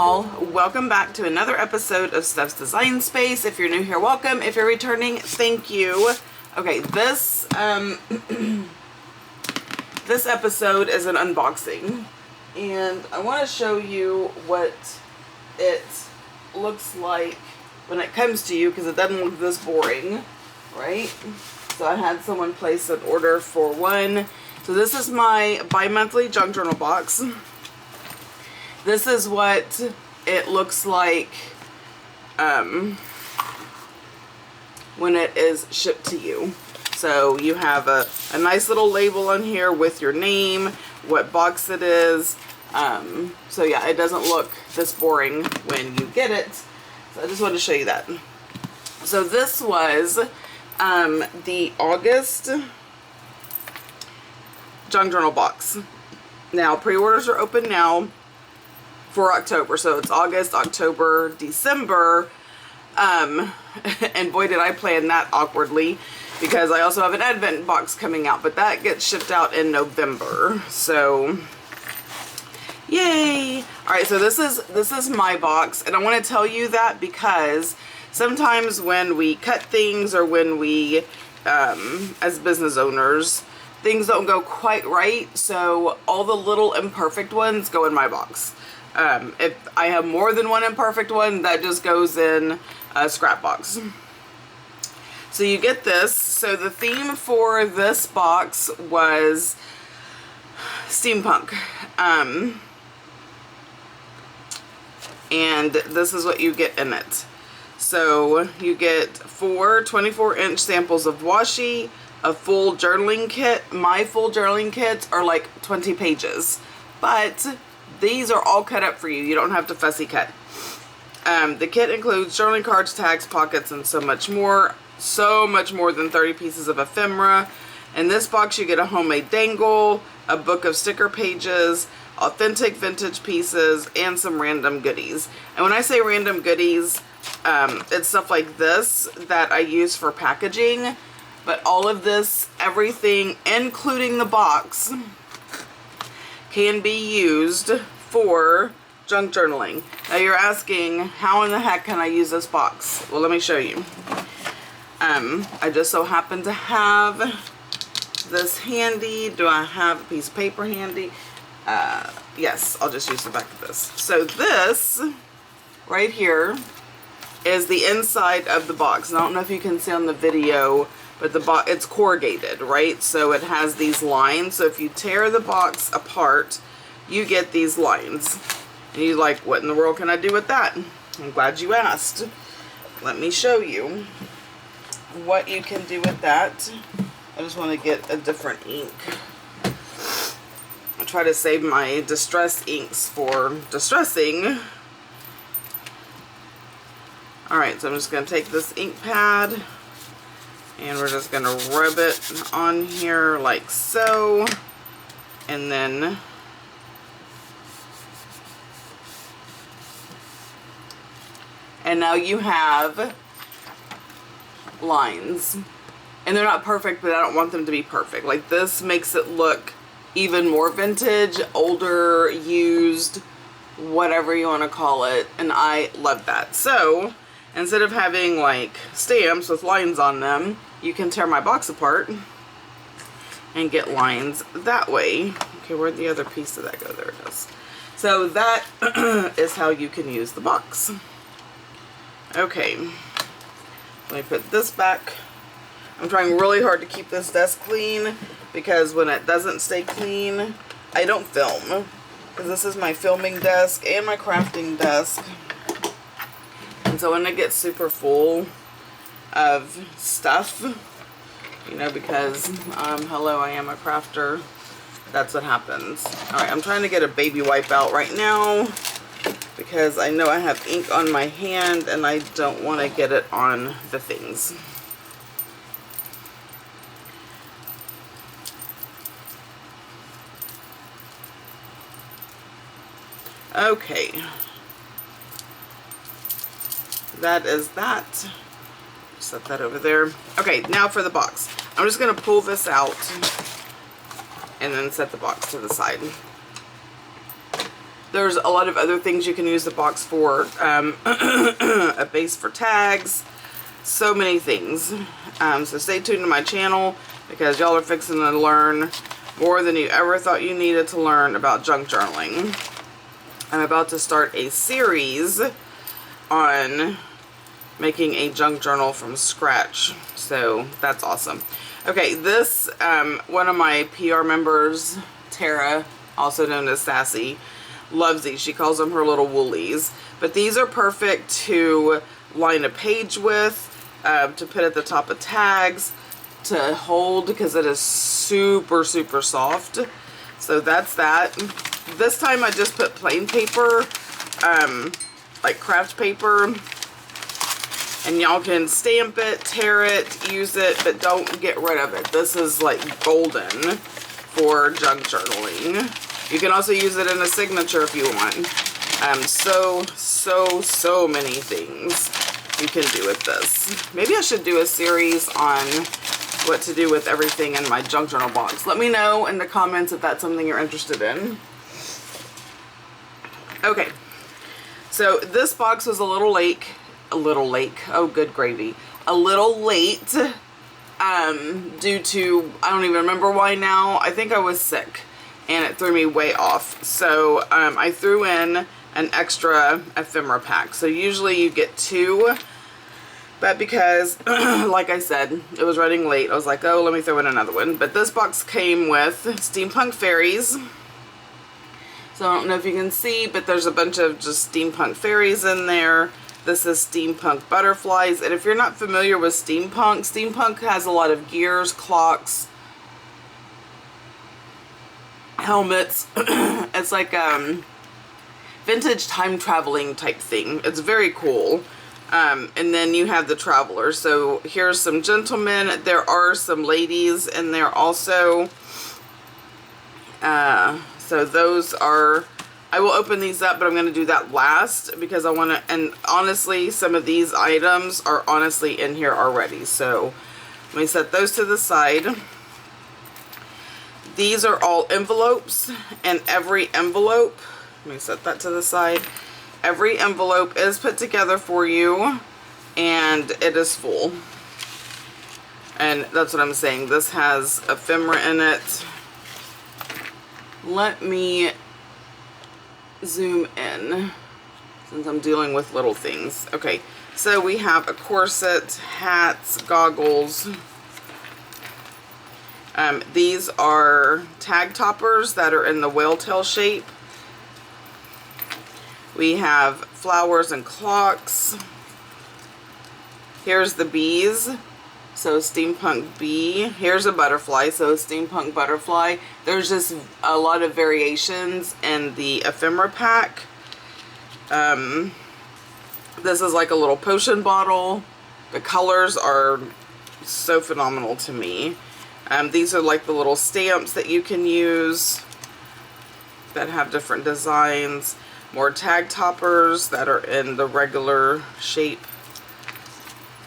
y'all, welcome back to another episode of Steph's Design Space. If you're new here, welcome. If you're returning, thank you. Okay, this this episode is an unboxing, and I want to show you what it looks like when it comes to you, because it doesn't look this boring, right? So I had someone place an order for one. So this is my bi-monthly junk journal box. This is what it looks like when it is shipped to you. So you have a nice little label on here with your name, what box it is. So yeah, it doesn't look this boring when you get it. So I just wanted to show you that. So this was the August junk journal box. Now pre-orders are open now for October, so it's August, October, December, and boy did I plan that awkwardly, because I also have an Advent box coming out, but that gets shipped out in November. So yay! All right, so this is my box, and I want to tell you that because sometimes when we cut things, or when we as business owners, things don't go quite right, so all the little imperfect ones go in my box. If I have more than one imperfect one, that just goes in a scrap box. So you get this. So the theme for this box was steampunk. And this is what you get in it. So you get 4 24-inch samples of washi, a full journaling kit. My full journaling kits are like 20 pages, but these are all cut up for you. You don't have to fussy cut. The kit includes journaling cards, tags, pockets, and so much more. So much more than 30 pieces of ephemera. In this box you get a homemade dangle, a book of sticker pages, authentic vintage pieces, and some random goodies. And when I say random goodies, it's stuff like this that I use for packaging. But all of this, everything, including the box, can be used for junk journaling. Now you're asking, how in the heck can I use this box? Well, let me show you. I just so happen to have this handy. Do I have a piece of paper handy? Yes, I'll just use the back of this. So this right here is the inside of the box. And I don't know if you can see on the video, but it's corrugated, right? So it has these lines. So if you tear the box apart, you get these lines. And you're like, what in the world can I do with that? I'm glad you asked. Let me show you what you can do with that. I just want to get a different ink. I try to save my distress inks for distressing. Alright, so I'm just going to take this ink pad, and we're just going to rub it on here like so. And then now you have lines. And they're not perfect, but I don't want them to be perfect. Like this makes it look even more vintage, older, used, whatever you want to call it. And I love that. So instead of having like stamps with lines on them, you can tear my box apart and get lines that way. Okay, where'd the other piece of that go? There it is. So that is how you can use the box. Okay, let me put this back. I'm trying really hard to keep this desk clean, because when it doesn't stay clean, I don't film. Because this is my filming desk and my crafting desk. And so when it gets super full of stuff, you know, because, hello, I am a crafter, that's what happens. Alright, I'm trying to get a baby wipe out right now, because I know I have ink on my hand and I don't want to get it on the things. Okay. That is that. Set that over there. Okay, now for the box. I'm just going to pull this out and then set the box to the side. There's a lot of other things you can use the box for. A base for tags. So many things. So stay tuned to my channel because y'all are fixing to learn more than you ever thought you needed to learn about junk journaling. I'm about to start a series on making a junk journal from scratch. So that's awesome. Okay, this, one of my PR members, Tara, also known as Sassy, loves these. She calls them her little woolies. But these are perfect to line a page with, to put at the top of tags, to hold because it is super, super soft. So that's that. This time I just put plain paper, like craft paper. And y'all can stamp it, tear it, use it, but don't get rid of it. This is like golden for junk journaling. You can also use it in a signature if you want. So many things you can do with this. Maybe I should do a series on what to do with everything in my junk journal box. Let me know in the comments if that's something you're interested in. Okay, so this box was a little late. Oh, good gravy. A little late due to, I don't even remember why now. I think I was sick and it threw me way off. So I threw in an extra ephemera pack. So usually you get 2, but because, like I said, it was running late, I was like, oh, let me throw in another one. But this box came with steampunk fairies. So I don't know if you can see, but there's a bunch of just steampunk fairies in there. This is steampunk butterflies. And if you're not familiar with steampunk has a lot of gears, clocks, helmets. It's like vintage time traveling type thing. It's very cool. And then you have the travelers. So here's some gentlemen. There are some ladies in there also. So those are, I will open these up, but I'm going to do that last because I want to, and honestly, some of these items are honestly in here already. So let me set those to the side. These are all envelopes, and every envelope, let me set that to the side. Every envelope is put together for you, and it is full. And that's what I'm saying. This has ephemera in it. Let me zoom in since I'm dealing with little things. Okay, so we have a corset, hats, goggles. These are tag toppers that are in the whale tail shape. We have flowers and clocks. Here's the bees. So steampunk bee. Here's a butterfly. So steampunk butterfly. There's just a lot of variations in the ephemera pack. This is like a little potion bottle. The colors are so phenomenal to me. These are like the little stamps that you can use that have different designs. More tag toppers that are in the regular shape.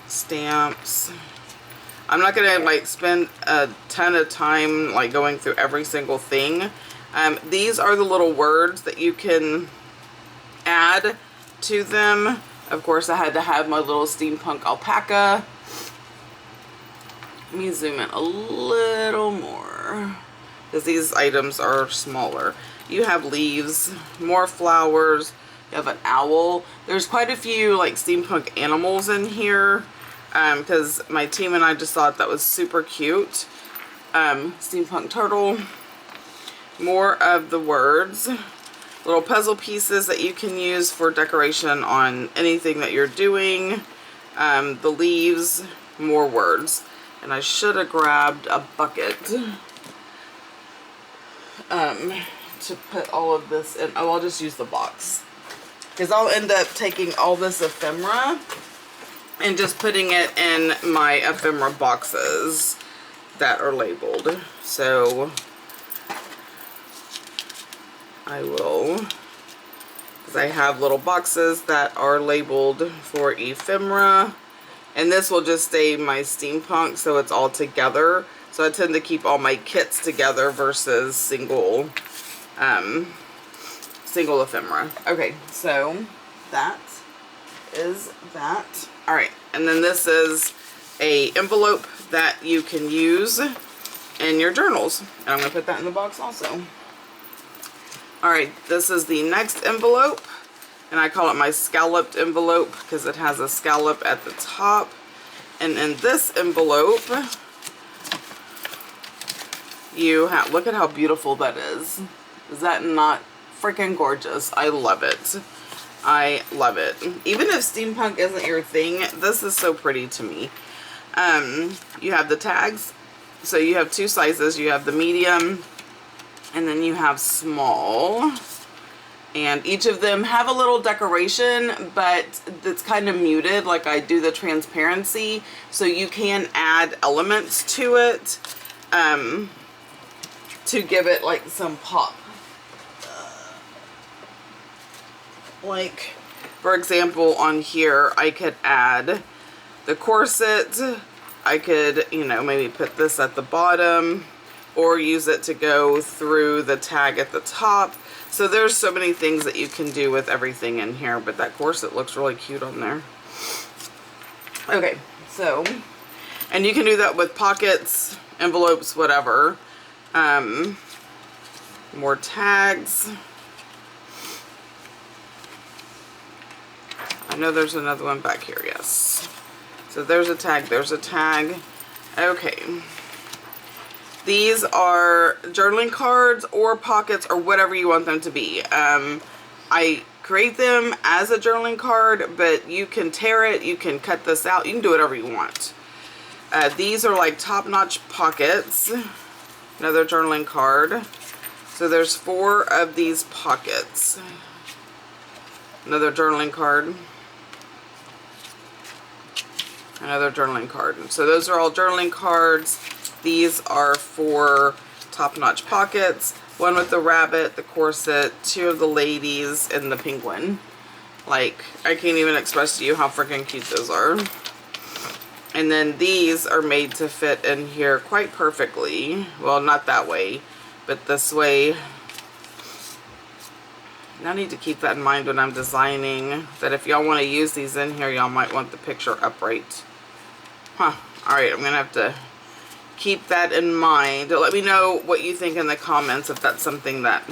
Stamps. I'm not going to like spend a ton of time like going through every single thing. These are the little words that you can add to them. Of course, I had to have my little steampunk alpaca. Let me zoom in a little more because these items are smaller. You have leaves, more flowers, you have an owl. There's quite a few like steampunk animals in here. Because my team and I just thought that was super cute. Steampunk turtle. More of the words. Little puzzle pieces that you can use for decoration on anything that you're doing. The leaves. More words. And I should have grabbed a bucket to put all of this in. Oh, I'll just use the box. Because I'll end up taking all this ephemera and just putting it in my ephemera boxes that are labeled. So I will, because I have little boxes that are labeled for ephemera, and this will just stay my steampunk, so it's all together. So I tend to keep all my kits together versus single single ephemera. Okay, so that is that. All right, and then this is a envelope that you can use in your journals. And I'm gonna put that in the box also. All right, this is the next envelope, and I call it my scalloped envelope because it has a scallop at the top. And in this envelope, you have, look at how beautiful that is. Is that not freaking gorgeous? I love it. I love it. Even if steampunk isn't your thing, this is so pretty to me. You have the tags. So you have two sizes. You have the medium and then you have small. And each of them have a little decoration, but it's kind of muted, like I do the transparency. So you can add elements to it to give it like some pop. Like, for example, on here, I could add the corset. I could, you know, maybe put this at the bottom or use it to go through the tag at the top. So there's so many things that you can do with everything in here, but that corset looks really cute on there. Okay, so, and you can do that with pockets, envelopes, whatever. More tags. I know there's another one back here, yes. So there's a tag, there's a tag. Okay. These are journaling cards or pockets or whatever you want them to be. I create them as a journaling card, but you can tear it, you can cut this out, you can do whatever you want. These are like top-notch pockets. Another journaling card. So there's 4 of these pockets. Another journaling card. Another journaling card. So those are all journaling cards. These are 4 top-notch pockets. One with the rabbit, the corset, 2 of the ladies, and the penguin. Like, I can't even express to you how freaking cute those are. And then these are made to fit in here quite perfectly. Well, not that way, but this way. And I need to keep that in mind when I'm designing, that if y'all want to use these in here, y'all might want the picture upright. Huh. Alright, I'm going to have to keep that in mind. Let me know what you think in the comments if that's something that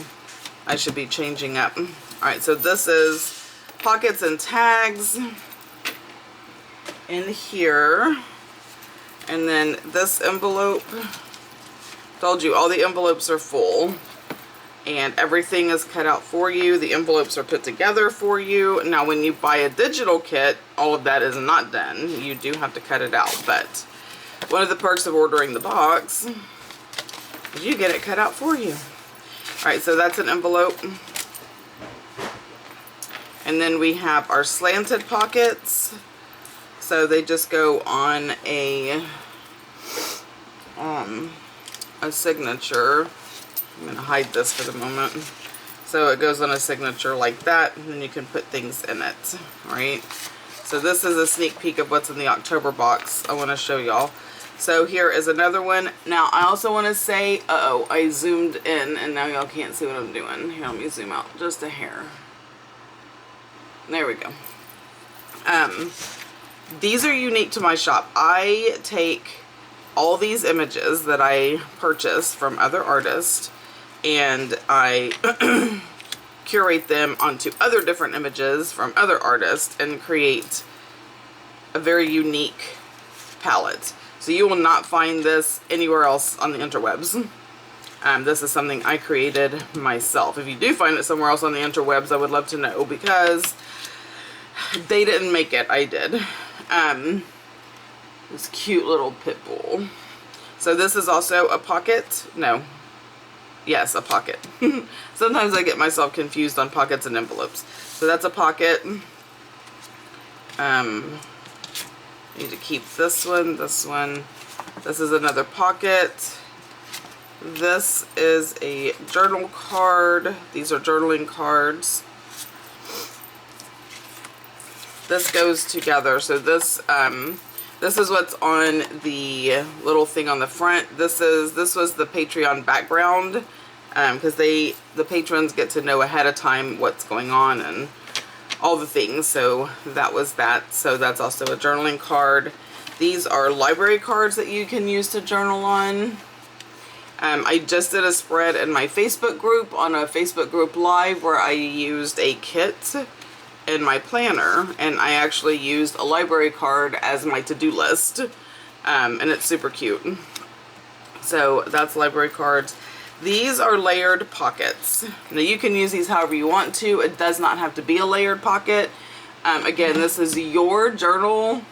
I should be changing up. Alright, so this is pockets and tags in here. And then this envelope, told you all the envelopes are full. And everything is cut out for you. The envelopes are put together for you. Now when you buy a digital kit, all of that is not done. You do have to cut it out. But one of the perks of ordering the box is you get it cut out for you. Alright, so that's an envelope. And then we have our slanted pockets. So they just go on a signature. I'm going to hide this for the moment. So it goes on a signature like that, and then you can put things in it, right? So this is a sneak peek of what's in the October box I want to show y'all. So here is another one. Now I also want to say, uh-oh, I zoomed in and now y'all can't see what I'm doing. Here, let me zoom out just a hair. There we go. These are unique to my shop. I take all these images that I purchase from other artists and I curate them onto other different images from other artists and create a very unique palette. So you will not find this anywhere else on the interwebs. This is something I created myself. If you do find it somewhere else on the interwebs, I would love to know, because they didn't make it, I did. This cute little pit bull. So this is also a pocket. No. Yes, a pocket. Sometimes I get myself confused on pockets and envelopes. So that's a pocket. Need to keep this one, this one. This is another pocket. This is a journal card. These are journaling cards. This goes together. So this is what's on the little thing on the front. This was the Patreon background because the patrons get to know ahead of time what's going on and all the things. So that was that. So that's also a journaling card. These are library cards that you can use to journal on. I just did a spread in my Facebook group on a Facebook group live where I used a kit in my planner, and I actually used a library card as my to-do list, and it's super cute. So that's library cards. These are layered pockets. Now you can use these however you want to. It does not have to be a layered pocket. Again, this is your journal.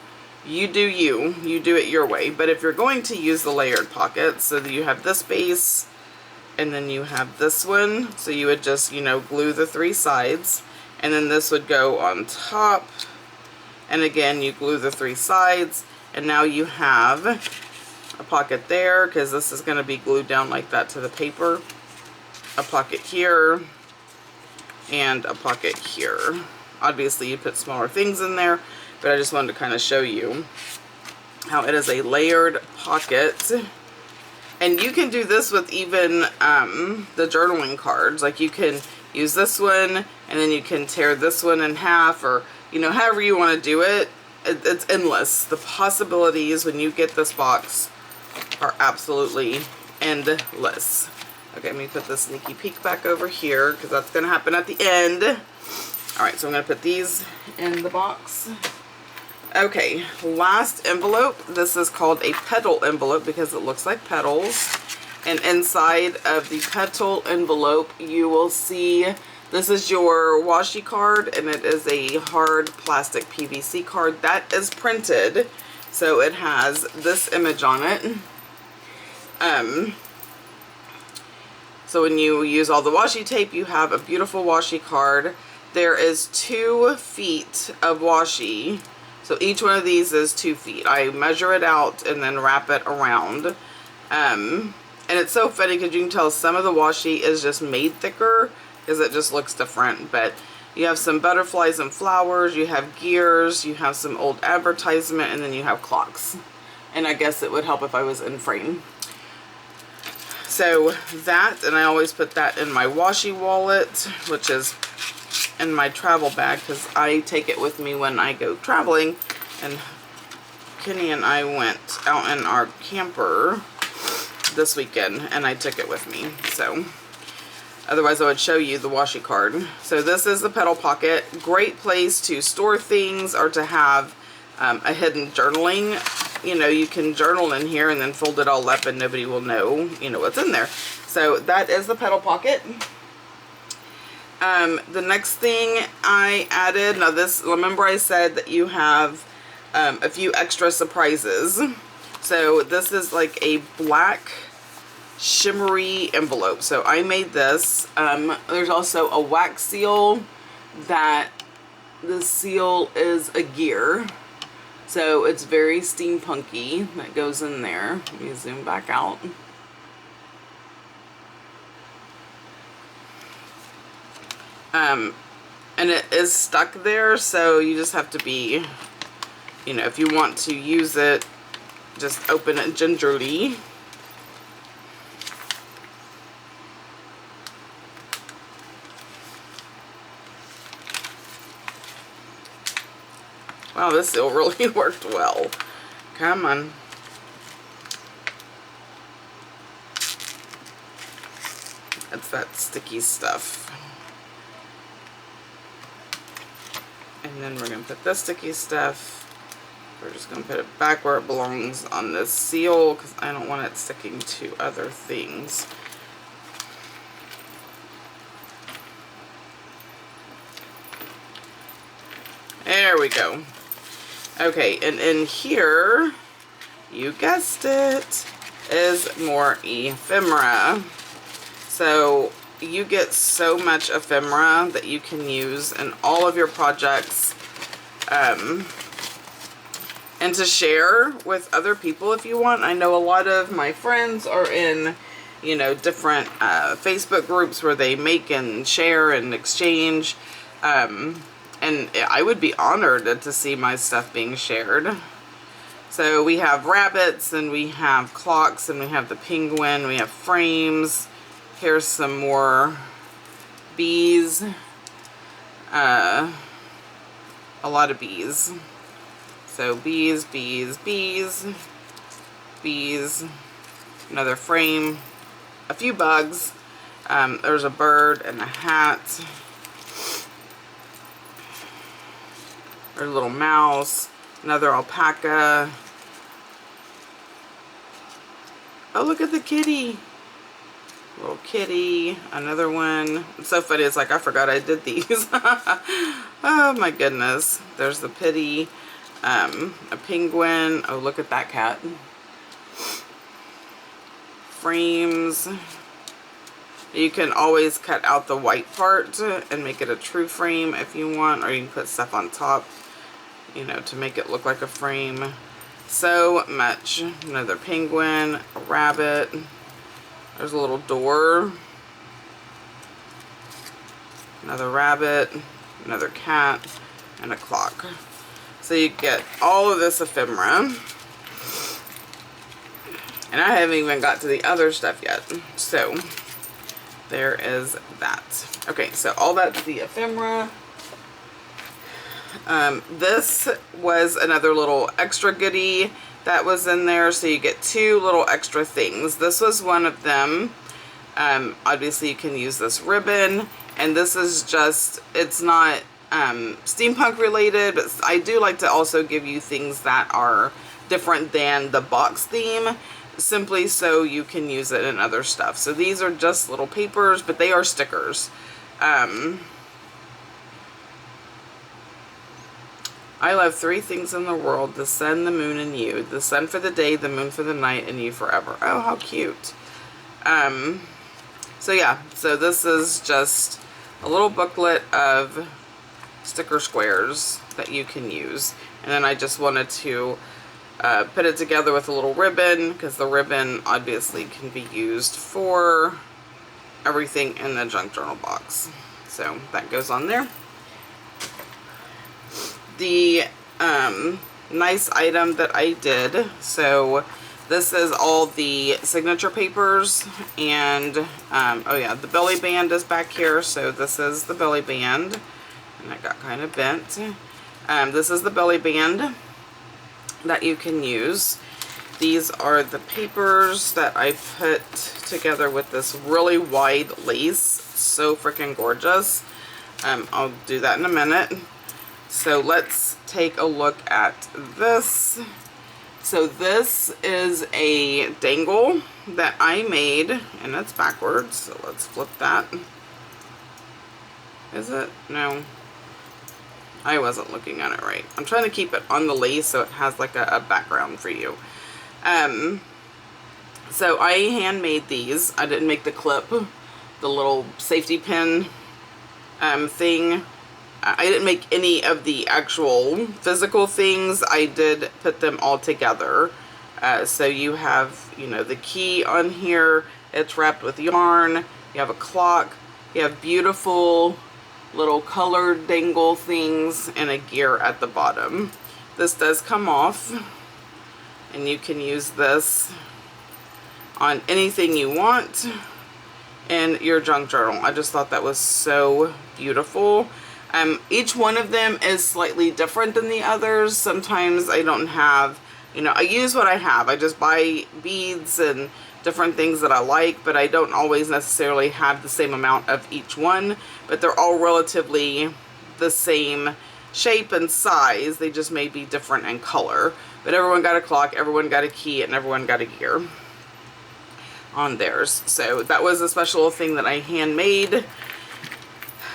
You do you. You do it your way. But if you're going to use the layered pockets, so that you have this base, and then you have this one. So you would just, you know, glue the 3 sides. And then this would go on top. And again, you glue the 3 sides. And now you have a pocket there, because this is going to be glued down like that to the paper. A pocket here. And a pocket here. Obviously, you put smaller things in there. But I just wanted to kind of show you how it is a layered pocket. And you can do this with even the journaling cards. Like you can use this one, and then you can tear this one in half, or, you know, however you want to do it. It's endless. The possibilities when you get this box are absolutely endless. Okay, let me put this sneaky peek back over here, because that's going to happen at the end. Alright, so I'm going to put these in the box. Okay, last envelope. This is called a petal envelope because it looks like petals. And inside of the petal envelope, you will see, this is your washi card, and it is a hard plastic PVC card that is printed. So it has this image on it. So when you use all the washi tape, you have a beautiful washi card. There is 2 feet of washi. So each one of these is 2 feet. I measure it out and then wrap it around. And it's so funny because you can tell some of the washi is just made thicker because it just looks different. But you have some butterflies and flowers, you have gears, you have some old advertisement, and then you have clocks. And I guess it would help if I was in frame. So that, and I always put that in my washi wallet, which is in my travel bag, because I take it with me when I go traveling. And Kenny and I went out in our camper this weekend, and I took it with me. So otherwise I would show you the washi card. So this is the petal pocket. Great place to store things or to have a hidden journaling. You know, you can journal in here and then fold it all up and nobody will know, you know, what's in there. So that is the petal pocket. The next thing I added, now this, remember I said that you have a few extra surprises. So this is like a black shimmery envelope. So I made this. There's also a wax seal that the seal is a gear. So it's very steampunky that goes in there. Let me zoom back out. And it is stuck there, so you just have to be, you know, if you want to use it, just open it gingerly. Wow, this seal really worked well. Come on. It's that sticky stuff. And then we're going to put this sticky stuff. We're just going to put it back where it belongs on this seal because I don't want it sticking to other things. There we go. Okay, and in here, you guessed it, is more ephemera. So you get so much ephemera that you can use in all of your projects, and to share with other people if you want. I know a lot of my friends are in, you know, different Facebook groups where they make and share and exchange, and I would be honored to see my stuff being shared. So we have rabbits, and we have clocks, and we have the penguin, we have frames, Here's some more bees. A lot of bees. So bees, bees, bees, bees. Another frame. A few bugs. There's a bird and a hat. There's a little mouse. Another alpaca. Oh, look at the kitty. Little kitty. Another one. It's so funny. It's like I forgot I did these. Oh my goodness. There's the pitty. A penguin. Oh, look at that cat. Frames. You can always cut out the white part and make it a true frame if you want, or you can put stuff on top, you know, to make it look like a frame. So much. Another penguin, a rabbit. There's a little door. Another rabbit, another cat, and a clock. So you get all of this ephemera. And I haven't even got to the other stuff yet. So there is that. Okay, so all that's the ephemera. This was another little extra goodie that was in there. So you get 2 little extra things. This was one of them. Obviously you can use this ribbon. And this is just, it's not steampunk related, but I do like to also give you things that are different than the box theme, simply so you can use it in other stuff. So these are just little papers, but they are stickers. I love 3 things in the world: the sun, the moon, and you. The sun for the day, the moon for the night, and you forever. Oh, how cute. So yeah, so this is just a little booklet of sticker squares that you can use. And then I just wanted to put it together with a little ribbon, because the ribbon obviously can be used for everything in the junk journal box. So that goes on there. The nice item that I did, so this is all the signature papers, and oh yeah, the belly band is back here. So this is the belly band, and it got kind of bent. This is the belly band that you can use. These are the papers that I put together with this really wide lace. So freaking gorgeous. I'll do that in a minute. So let's take a look at this. So this is a dangle that I made, and it's backwards. So let's flip that. Is it? No. I wasn't looking at it right. I'm trying to keep it on the lace so it has like a background for you. So I handmade these. I didn't make the clip, the little safety pin thing. I didn't make any of the actual physical things. I did put them all together. So you have, you know, the key on here. It's wrapped with yarn. You have a clock. You have beautiful little colored dangle things and a gear at the bottom. This does come off, and you can use this on anything you want in your junk journal. I just thought that was so beautiful. Each one of them is slightly different than the others. Sometimes I don't have, you know, I use what I have. I just buy beads and different things that I like, but I don't always necessarily have the same amount of each one, but they're all relatively the same shape and size. They just may be different in color, but everyone got a clock, everyone got a key, and everyone got a gear on theirs. So that was a special thing that I handmade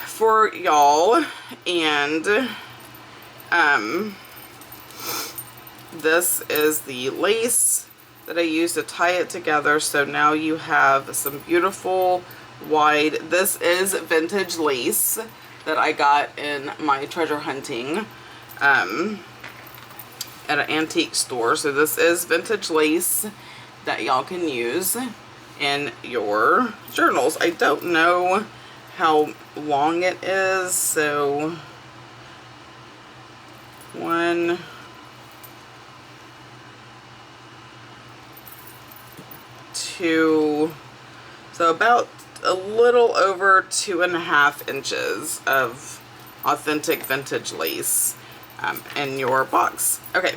for y'all. And this is the lace that I used to tie it together. So now you have some beautiful wide, this is vintage lace that I got in my treasure hunting at an antique store. So this is vintage lace that y'all can use in your journals. I don't know how long it is, so 1, 2, so about a little over 2.5 inches of authentic vintage lace in your box. Okay,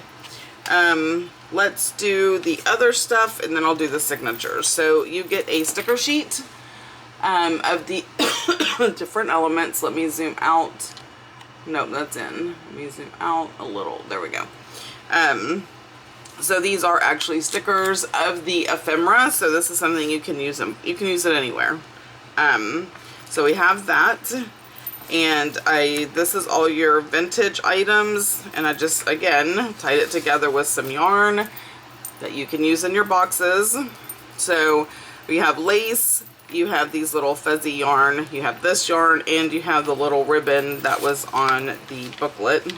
let's do the other stuff and then I'll do the signatures. So you get a sticker sheet of the different elements. Let me zoom out. Nope, that's in. Let me zoom out a little. There we go. So these are actually stickers of the ephemera. So this is something you can use them. You can use it anywhere. So we have that, and this is all your vintage items, and I just again tied it together with some yarn that you can use in your boxes. So we have lace, you have these little fuzzy yarn, you have this yarn, and you have the little ribbon that was on the booklet.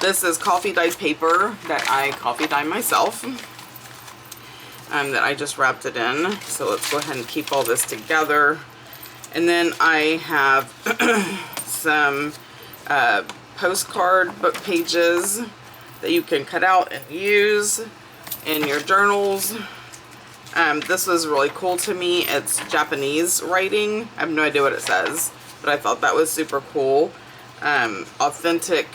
This is coffee dyed paper that I coffee dyed myself, that I just wrapped it in. So let's go ahead and keep all this together. And then I have some postcard book pages that you can cut out and use in your journals. This was really cool to me. It's Japanese writing. I have no idea what it says, but I thought that was super cool. Authentic,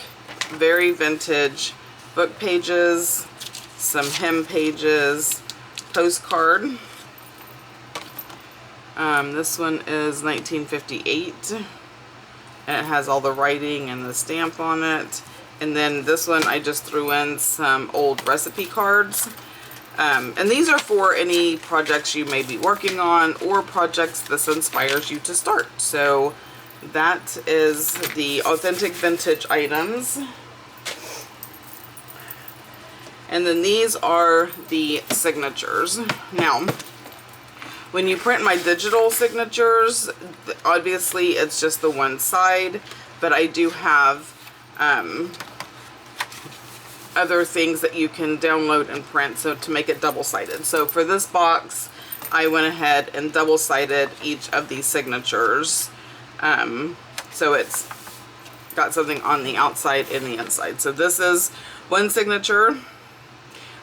very vintage book pages, some hem pages, postcard. This one is 1958, and it has all the writing and the stamp on it. And then this one I just threw in some old recipe cards. And these are for any projects you may be working on or projects this inspires you to start. So that is the authentic vintage items. And then these are the signatures. Now, when you print my digital signatures, obviously it's just the one side, but I do have other things that you can download and print, so to make it double-sided. So for this box, I went ahead and double-sided each of these signatures. So it's got something on the outside and the inside. So this is one signature,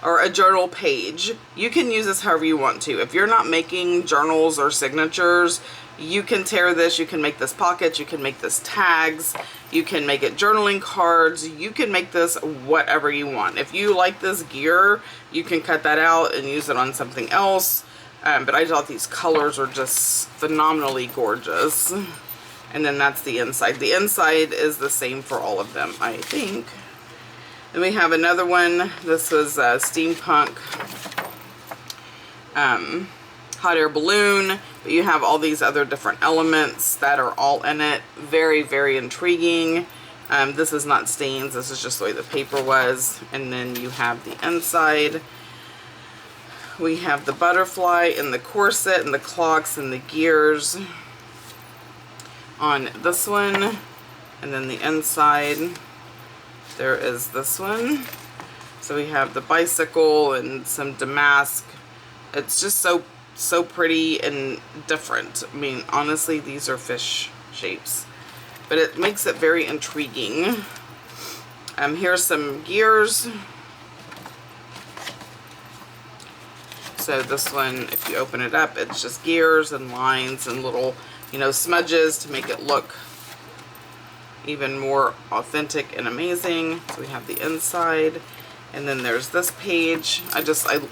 or a journal page. You can use this however you want to. If you're not making journals or signatures, you can tear this, you can make this pockets, you can make this tags, you can make it journaling cards, you can make this whatever you want. If you like this gear, you can cut that out and use it on something else. But I thought these colors are just phenomenally gorgeous. And then that's the inside. The inside is the same for all of them, I think. Then we have another one. This was a steampunk hot air balloon, but you have all these other different elements that are all in it. Very, very intriguing. This is not stains. This is just the way the paper was. And then you have the inside. We have the butterfly and the corset and the clocks and the gears on this one. And then the inside, there is this one. So we have the bicycle and some damask. It's just so pretty and different. I mean, honestly, these are fish shapes, but it makes it very intriguing. Here's some gears. So this one, if you open it up, it's just gears and lines and little, you know, smudges to make it look even more authentic and amazing. So we have the inside, and then there's this page. I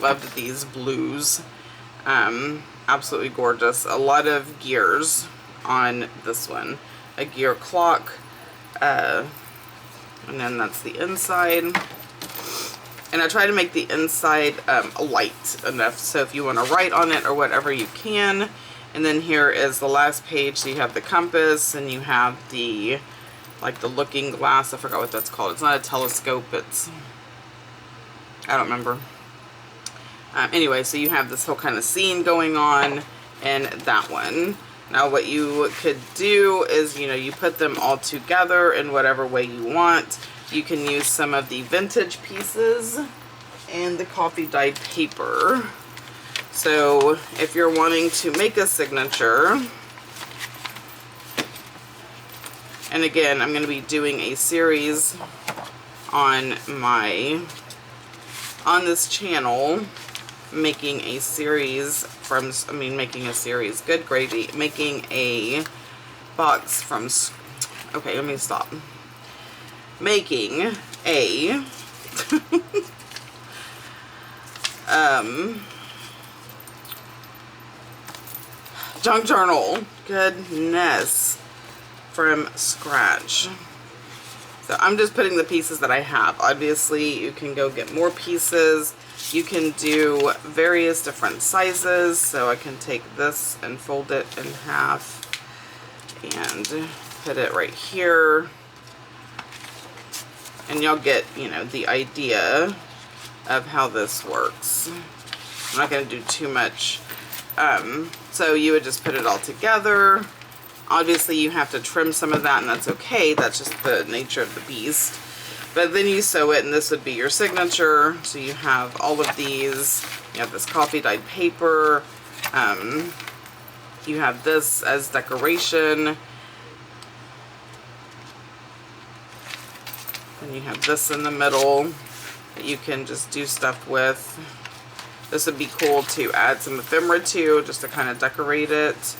loved these blues. Absolutely gorgeous. A lot of gears on this one. A gear clock, and then that's the inside. And I try to make the inside light enough, so if you want to write on it or whatever, you can. And then here is the last page. So you have the compass, and you have the, like, the looking glass. I forgot what that's called. It's not a telescope. It's, I don't remember. Anyway, so you have this whole kind of scene going on in that one. Now what you could do is, you know, you put them all together in whatever way you want. You can use some of the vintage pieces and the coffee dyed paper. So if you're wanting to make a signature, and again, I'm going to be doing a series on this channel making a series from, making a series, good gravy, making a box from, okay, let me stop. Making a, junk journal, goodness, from scratch. So I'm just putting the pieces that I have. Obviously, you can go get more pieces. You can do various different sizes. So I can take this and fold it in half and put it right here. And you'll get, you know, the idea of how this works. I'm not going to do too much. So you would just put it all together. Obviously you have to trim some of that, and that's okay. That's just the nature of the beast. But then you sew it, and this would be your signature. So you have all of these. You have this coffee dyed paper. You have this as decoration. And you have this in the middle that you can just do stuff with. This would be cool to add some ephemera to, just to kind of decorate it.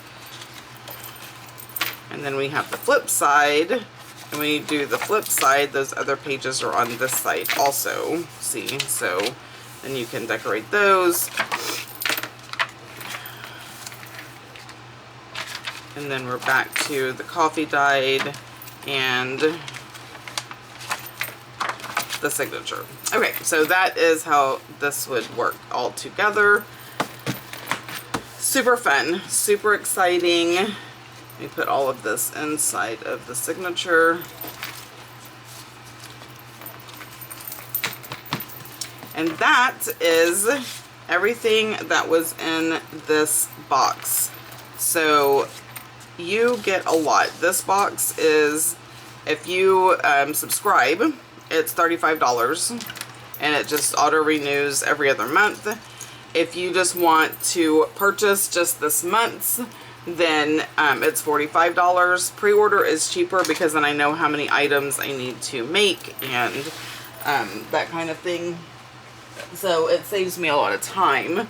And then we have the flip side. And when you do the flip side, those other pages are on this side also. See? So then you can decorate those. And then we're back to the coffee dyed and the signature. Okay, so that is how this would work all together. Super fun, super exciting. Let me put all of this inside of the signature. And that is everything that was in this box. So you get a lot. This box is, if you subscribe, it's $35, and it just auto renews every other month. If you just want to purchase just this month's, then it's $45. Pre-order is cheaper because then I know how many items I need to make and that kind of thing. So it saves me a lot of time.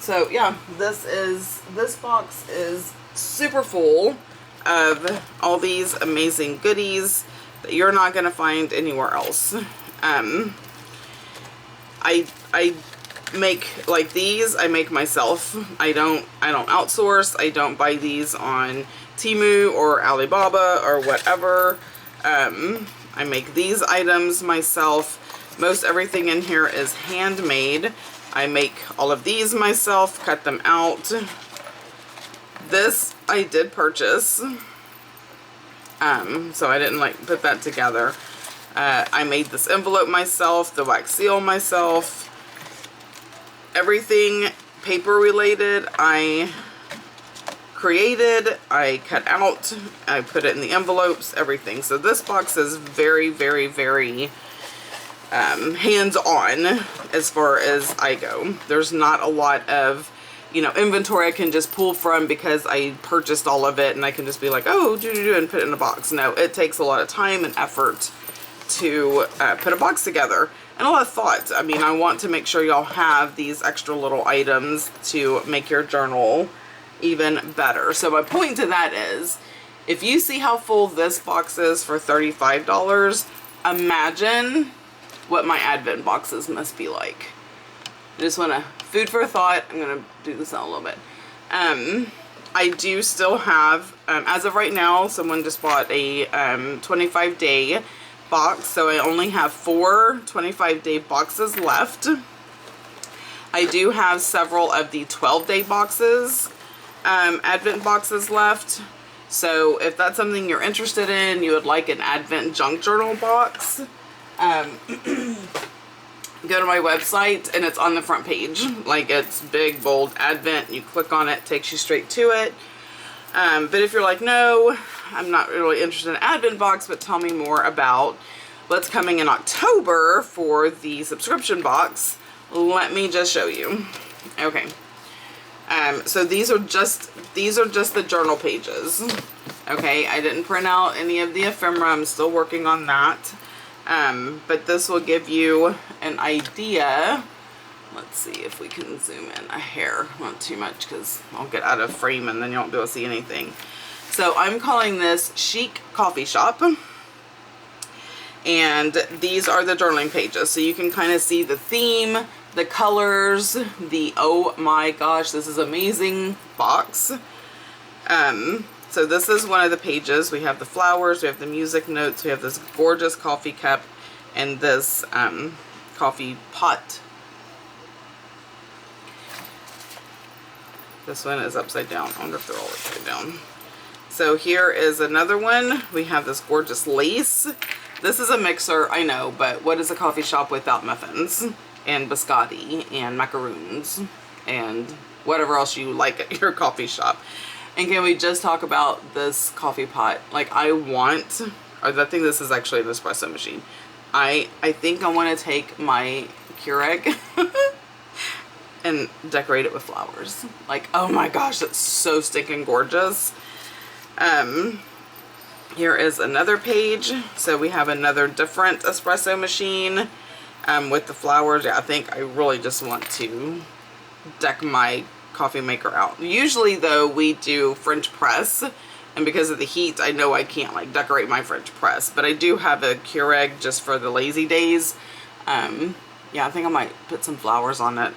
So yeah, this box is super full of all these amazing goodies that you're not going to find anywhere else. I make like these, I make myself. I don't outsource. I don't buy these on Temu or Alibaba or whatever. I make these items myself. Most everything in here is handmade. I make all of these myself, cut them out. This I did purchase. So I didn't like put that together. I made this envelope myself, the wax seal myself. Everything paper related I created, I cut out, I put it in the envelopes, everything. So this box is very, very, very hands-on as far as I go. There's not a lot of, you know, inventory I can just pull from because I purchased all of it and I can just be like, oh, and put it in a box. No, it takes a lot of time and effort to put a box together and a lot of thought. I mean, I want to make sure y'all have these extra little items to make your journal even better. So my point to that is, if you see how full this box is for $35, imagine what my Advent boxes must be like. I just want to food for thought. I'm going to do this out a little bit. I do still have, as of right now, someone just bought a 25-day box, so I only have 4 25-day boxes left. I do have several of the 12-day boxes, Advent boxes left. So if that's something you're interested in, you would like an Advent junk journal box, go to my website and it's on the front page. Like, it's big, bold, Advent. You click on it, takes you straight to it. But if you're like, no, I'm not really interested in Advent box, but tell me more about what's coming in October for the subscription box, let me just show you. Okay. So these are just the journal pages. Okay, I didn't print out any of the ephemera. I'm still working on that. But this will give you an idea Let's see if we can zoom in a hair, not too much because I'll get out of frame and then you won't be able to see anything. So I'm calling this Chic Coffee Shop. And these are the journaling pages. So you can kind of see the theme, the colors, the, oh my gosh, this is amazing box. So this is one of the pages. We have the flowers, we have the music notes, we have this gorgeous coffee cup, and this coffee pot. This one is upside down. I wonder if they're all upside down. So here is another one. We have this gorgeous lace. This is a mixer, I know, but what is a coffee shop without muffins and biscotti and macaroons and whatever else you like at your coffee shop? And can we just talk about this coffee pot? Like, I want, or I think this is actually an espresso machine. I think I want to take my Keurig and decorate it with flowers. Like, oh my gosh, that's so stinking gorgeous. Here is another page. So we have another different espresso machine with the flowers. Yeah, I think I really just want to deck my coffee maker out. Usually though, we do French press, and because of the heat, I know I can't like decorate my French press, but I do have a Keurig just for the lazy days. Yeah, I think I might put some flowers on it.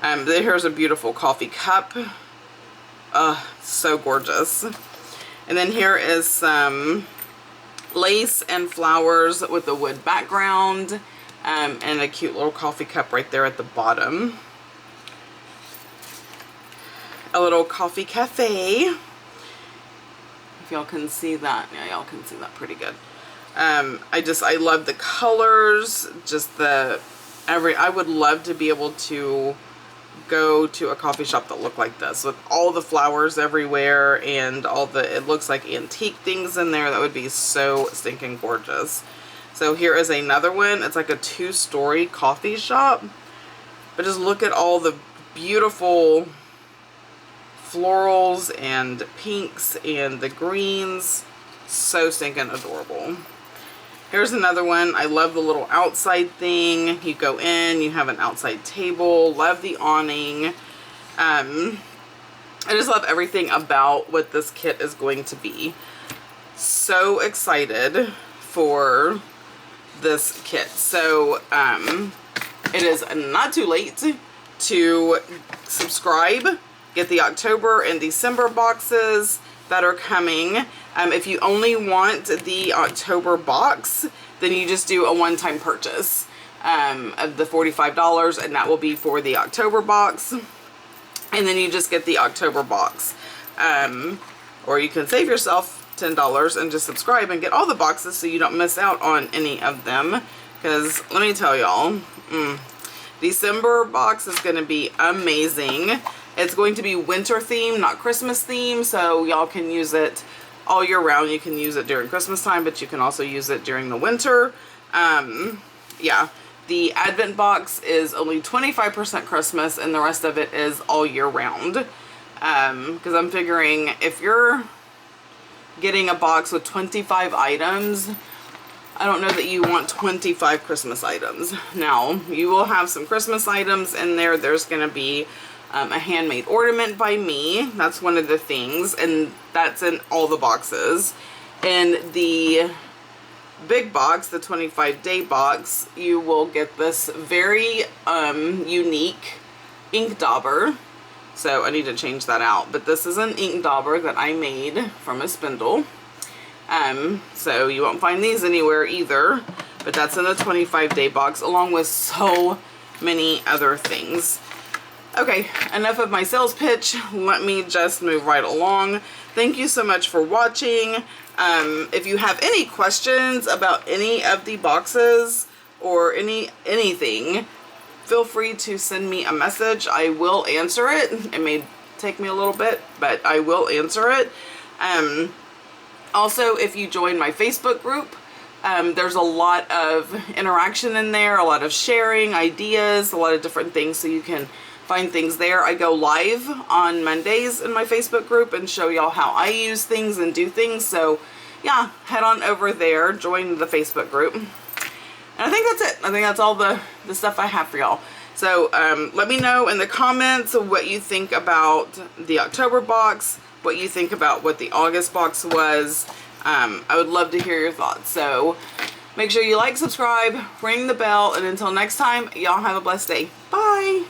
Here's a beautiful coffee cup. So gorgeous. And then here is some lace and flowers with a wood background, and a cute little coffee cup right there at the bottom. A little coffee cafe. If y'all can see that. Yeah, y'all can see that pretty good. I love the colors, just I would love to be able to go to a coffee shop that looked like this with all the flowers everywhere and all the, it looks like antique things in there. That would be so stinking gorgeous. So here is another one. It's like a 2-story coffee shop, but just look at all the beautiful florals and pinks and the greens. So stinking adorable. Here's another one. I love the little outside thing. You go in, you have an outside table. Love the awning. I just love everything about what this kit is going to be. So excited for this kit. So it is not too late to subscribe. Get the October and December boxes that are coming. If you only want the October box, then you just do a one-time purchase of the $45, and that will be for the October box. And then you just get the October box. Or you can save yourself $10 and just subscribe and get all the boxes so you don't miss out on any of them. Because let me tell y'all, December box is going to be amazing. It's going to be winter theme, not Christmas theme, so y'all can use it all year round. You can use it during Christmas time, but you can also use it during the winter. Yeah, the Advent box is only 25% Christmas, and the rest of it is all year round. Because I'm figuring if you're getting a box with 25 items, I don't know that you want 25 Christmas items. Now, you will have some Christmas items in there. There's going to be a handmade ornament by me. That's one of the things, and that's in all the boxes. In the big box, the 25-day box, you will get this very unique ink dauber. So I need to change that out, but this is an ink dauber that I made from a spindle. So you won't find these anywhere either, but that's in the 25-day box along with so many other things. Okay, enough of my sales pitch. Let me just move right along. Thank you so much for watching. If you have any questions about any of the boxes or anything, feel free to send me a message. I will answer it. It may take me a little bit, but I will answer it. Also, if you join my Facebook group, there's a lot of interaction in there, a lot of sharing ideas, a lot of different things, so you can find things there. I go live on Mondays in my Facebook group and show y'all how I use things and do things. So yeah, head on over there, join the Facebook group. And I think that's it. I think that's all the stuff I have for y'all. So let me know in the comments what you think about the October box, what you think about what the August box was. I would love to hear your thoughts. So make sure you like, subscribe, ring the bell, and until next time, y'all have a blessed day. Bye!